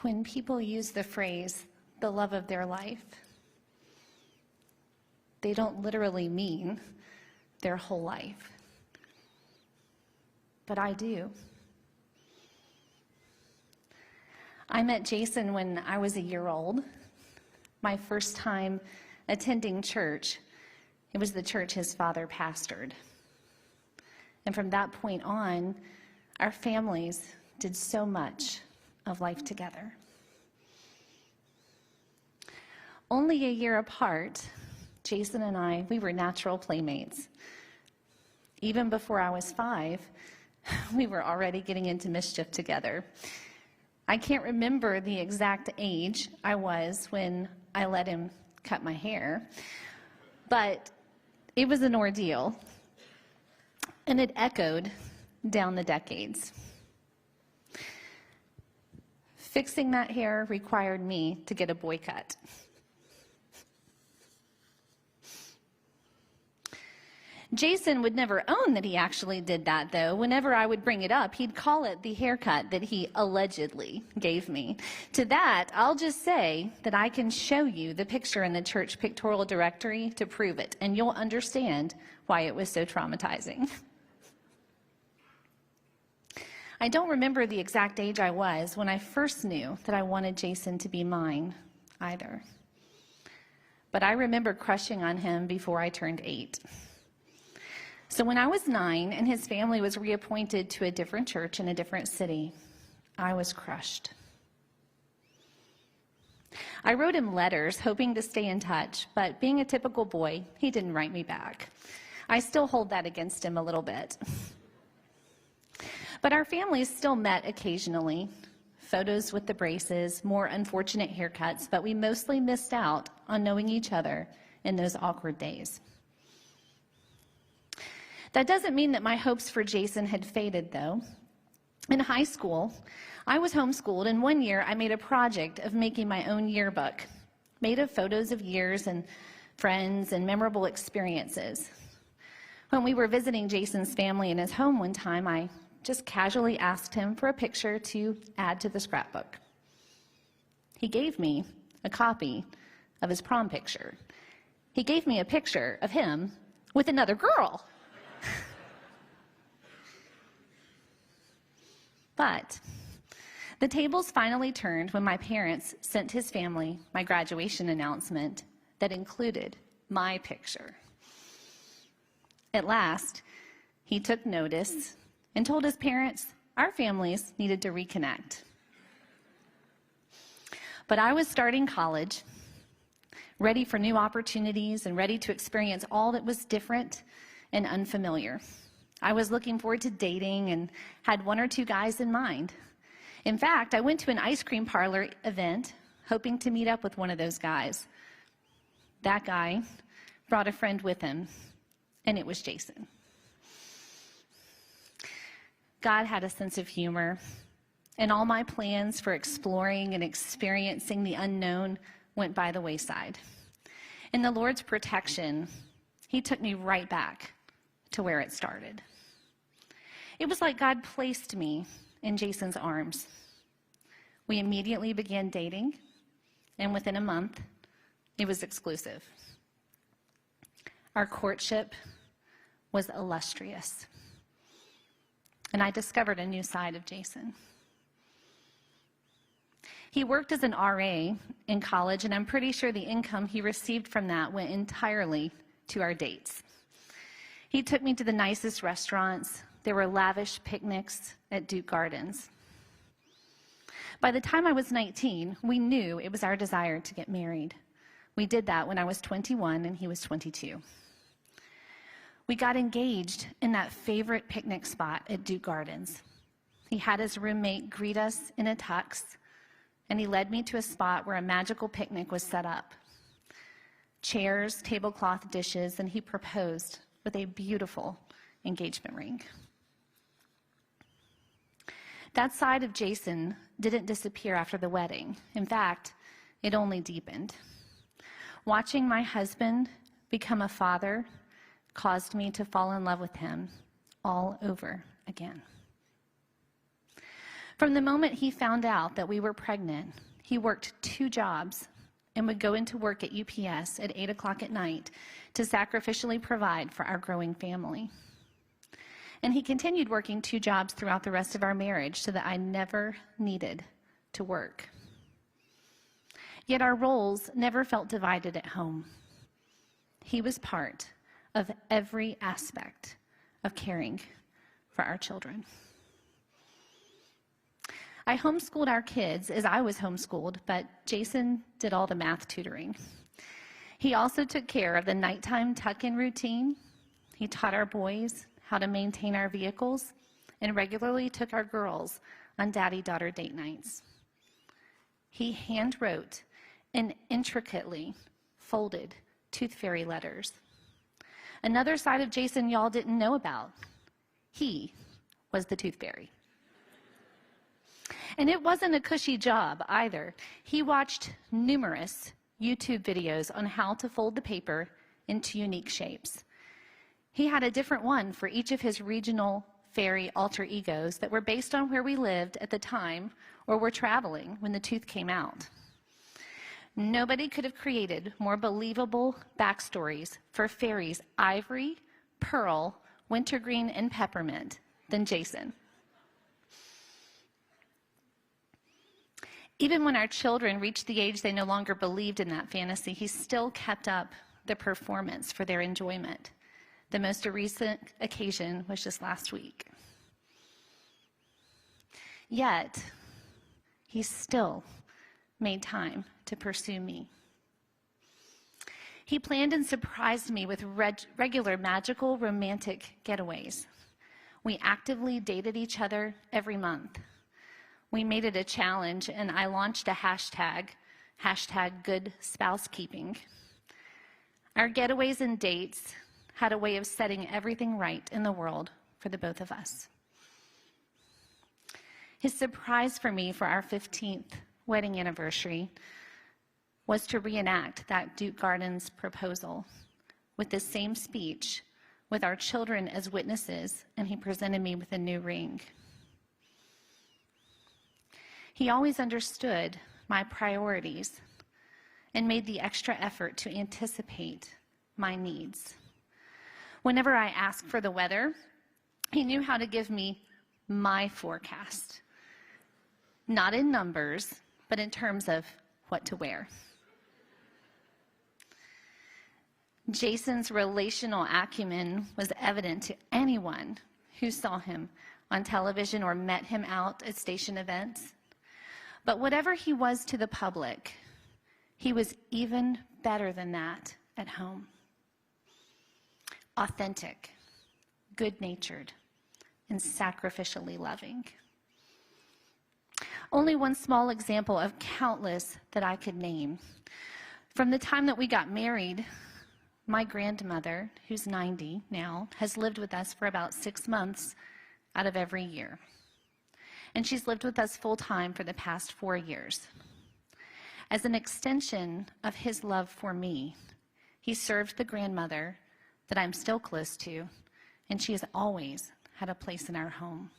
When people use the phrase, the love of their life, they don't literally mean their whole life. But I do. I met Jason when I was a year old. My first time attending church, it was the church his father pastored. And from that point on, our families did so much of life together. Only a year apart, Jason and I, we were natural playmates. Even before I was 5, we were already getting into mischief together. I can't remember the exact age I was when I let him cut my hair, but it was an ordeal, and it echoed down the decades. Fixing that hair required me to get a boy cut. Jason would never own that he actually did that, though. Whenever I would bring it up, he'd call it the haircut that he allegedly gave me. To that, I'll just say that I can show you the picture in the church pictorial directory to prove it, and you'll understand why it was so traumatizing. I don't remember the exact age I was when I first knew that I wanted Jason to be mine either. But I remember crushing on him before I turned 8. So when I was 9 and his family was reappointed to a different church in a different city, I was crushed. I wrote him letters hoping to stay in touch, but being a typical boy, he didn't write me back. I still hold that against him a little bit. But our families still met occasionally. Photos with the braces, more unfortunate haircuts, but we mostly missed out on knowing each other in those awkward days. That doesn't mean that my hopes for Jason had faded, though. In high school, I was homeschooled, and one year I made a project of making my own yearbook, made of photos of years and friends and memorable experiences. When we were visiting Jason's family in his home one time, I just casually asked him for a picture to add to the scrapbook. He gave me a copy of his prom picture. He gave me a picture of him with another girl. But the tables finally turned when my parents sent his family my graduation announcement that included my picture. At last, he took notice and told his parents our families needed to reconnect. But I was starting college, ready for new opportunities and ready to experience all that was different and unfamiliar. I was looking forward to dating and had 1 or 2 guys in mind. In fact, I went to an ice cream parlor event hoping to meet up with one of those guys. That guy brought a friend with him, and it was Jason. God had a sense of humor, and all my plans for exploring and experiencing the unknown went by the wayside. In the Lord's protection, he took me right back to where it started. It was like God placed me in Jason's arms. We immediately began dating, and within a month, it was exclusive. Our courtship was illustrious, and I discovered a new side of Jason. He worked as an RA in college, and I'm pretty sure the income he received from that went entirely to our dates. He took me to the nicest restaurants. There were lavish picnics at Duke Gardens. By the time I was 19, we knew it was our desire to get married. We did that when I was 21 and he was 22. We got engaged in that favorite picnic spot at Duke Gardens. He had his roommate greet us in a tux, and he led me to a spot where a magical picnic was set up. Chairs, tablecloth, dishes, and he proposed with a beautiful engagement ring. That side of Jason didn't disappear after the wedding. In fact, it only deepened. Watching my husband become a father caused me to fall in love with him all over again. From the moment he found out that we were pregnant, he worked 2 jobs and would go into work at UPS at 8 o'clock at night to sacrificially provide for our growing family. And he continued working 2 jobs throughout the rest of our marriage so that I never needed to work. Yet our roles never felt divided at home. He was part of every aspect of caring for our children. I homeschooled our kids as I was homeschooled, but Jason did all the math tutoring. He also took care of the nighttime tuck-in routine. He taught our boys how to maintain our vehicles and regularly took our girls on daddy-daughter date nights. He hand-wrote and intricately folded tooth fairy letters. Another side of Jason y'all didn't know about. He was the tooth fairy. And it wasn't a cushy job either. He watched numerous YouTube videos on how to fold the paper into unique shapes. He had a different one for each of his regional fairy alter egos that were based on where we lived at the time or were traveling when the tooth came out. Nobody could have created more believable backstories for fairies Ivory, Pearl, Wintergreen, and Peppermint than Jason. Even when our children reached the age they no longer believed in that fantasy, he still kept up the performance for their enjoyment. The most recent occasion was just last week. Yet, he still made time to pursue me. He planned and surprised me with regular magical romantic getaways. We actively dated each other every month. We made it a challenge, and I launched a hashtag good spousekeeping. Our getaways and dates had a way of setting everything right in the world for the both of us. His surprise for me for our 15th wedding anniversary was to reenact that Duke Gardens proposal with the same speech with our children as witnesses, and he presented me with a new ring. He always understood my priorities and made the extra effort to anticipate my needs. Whenever I asked for the weather, he knew how to give me my forecast, not in numbers, but in terms of what to wear. Jason's relational acumen was evident to anyone who saw him on television or met him out at station events. But whatever he was to the public, he was even better than that at home. Authentic, good-natured, and sacrificially loving. Only one small example of countless that I could name. From the time that we got married, my grandmother, who's 90 now, has lived with us for about 6 months out of every year. And she's lived with us full-time for the past 4 years. As an extension of his love for me, he served the grandmother that I'm still close to, and she has always had a place in our home.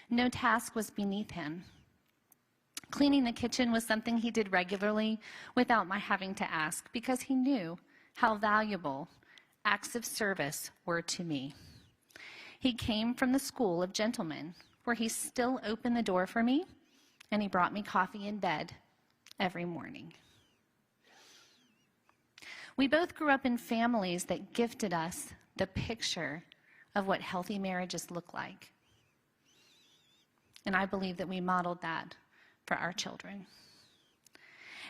No task was beneath him. Cleaning the kitchen was something he did regularly without my having to ask, because he knew how valuable acts of service were to me. He came from the school of gentlemen, where he still opened the door for me, and he brought me coffee in bed every morning. We both grew up in families that gifted us the picture of what healthy marriages look like. And I believe that we modeled that for our children.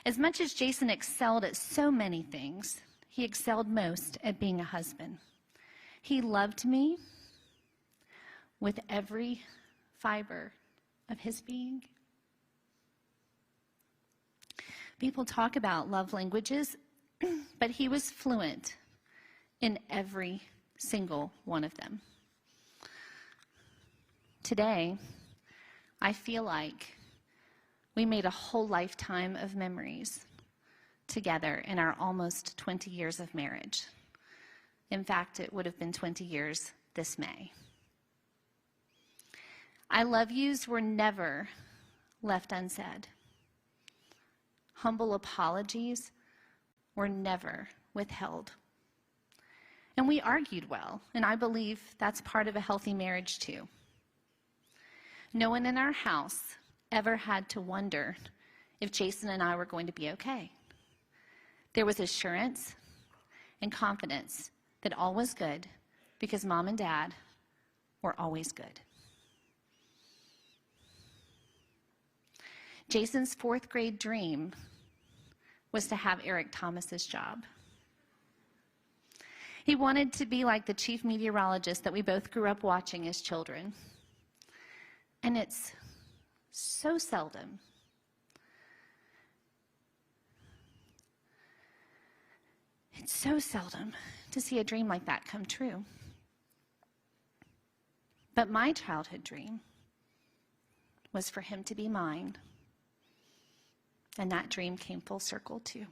As much as Jason excelled at so many things, he excelled most at being a husband. He loved me with every fiber of his being. People talk about love languages, but he was fluent in every single one of them. Today, I feel like we made a whole lifetime of memories together in our almost 20 years of marriage. In fact, it would have been 20 years this May. I love yous were never left unsaid. Humble apologies were never withheld. And we argued well, and I believe that's part of a healthy marriage too. No one in our house ever had to wonder if Jason and I were going to be okay. There was assurance and confidence that all was good because Mom and Dad were always good. Jason's 4th grade dream was to have Eric Thomas's job. He wanted to be like the chief meteorologist that we both grew up watching as children. And it's so seldom to see a dream like that come true. But my childhood dream was for him to be mine. And that dream came full circle too.